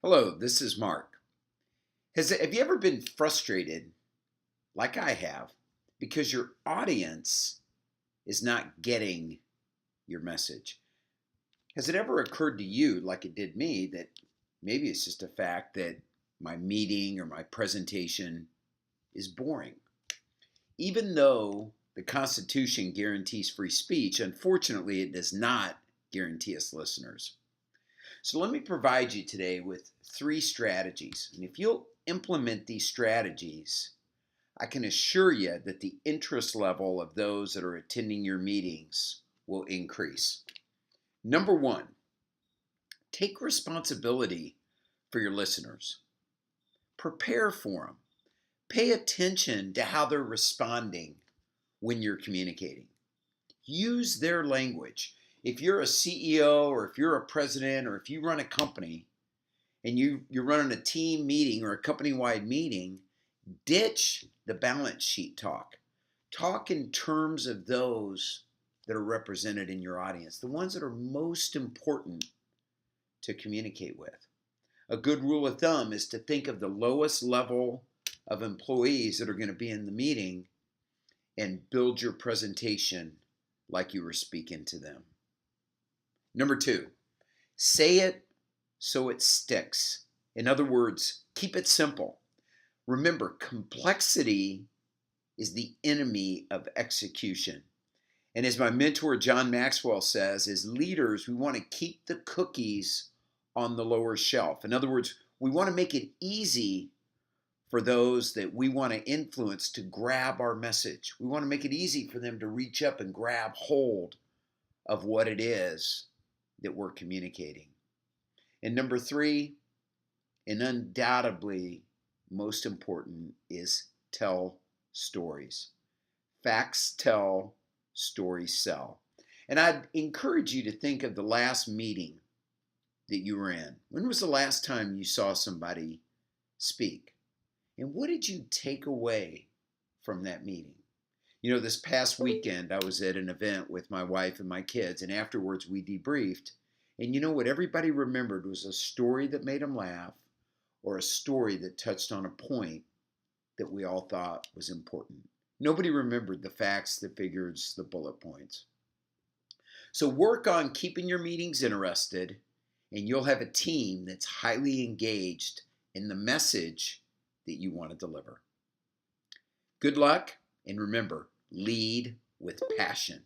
Hello, this is Mark. Have you ever been frustrated, like I have, because your audience is not getting your message? Has it ever occurred to you, like it did me, that maybe it's just a fact that my meeting or my presentation is boring? Even though the Constitution guarantees free speech, unfortunately, it does not guarantee us listeners. So let me provide you today with three strategies. And if you'll implement these strategies, I can assure you that the interest level of those that are attending your meetings will increase. Number one, take responsibility for your listeners. Prepare for them. Pay attention to how they're responding when you're communicating. Use their language. If you're a CEO or if you're a president or if you run a company and you're running a team meeting or a company-wide meeting, ditch the balance sheet talk. Talk in terms of those that are represented in your audience, the ones that are most important to communicate with. A good rule of thumb is to think of the lowest level of employees that are going to be in the meeting and build your presentation like you were speaking to them. Number two, say it so it sticks. In other words, keep it simple. Remember, complexity is the enemy of execution. And as my mentor John Maxwell says, as leaders, we want to keep the cookies on the lower shelf. In other words, we want to make it easy for those that we want to influence to grab our message. We want to make it easy for them to reach up and grab hold of what it is that we're communicating. And number three, and undoubtedly most important, is tell stories. Facts tell, stories sell. And I'd encourage you to think of the last meeting that you were in. When was the last time you saw somebody speak? And what did you take away from that meeting? You know, this past weekend, I was at an event with my wife and my kids, and afterwards we debriefed. And you know what everybody remembered was a story that made them laugh or a story that touched on a point that we all thought was important. Nobody remembered the facts, the figures, the bullet points. So work on keeping your meetings interested, and you'll have a team that's highly engaged in the message that you want to deliver. Good luck, and remember, lead with passion.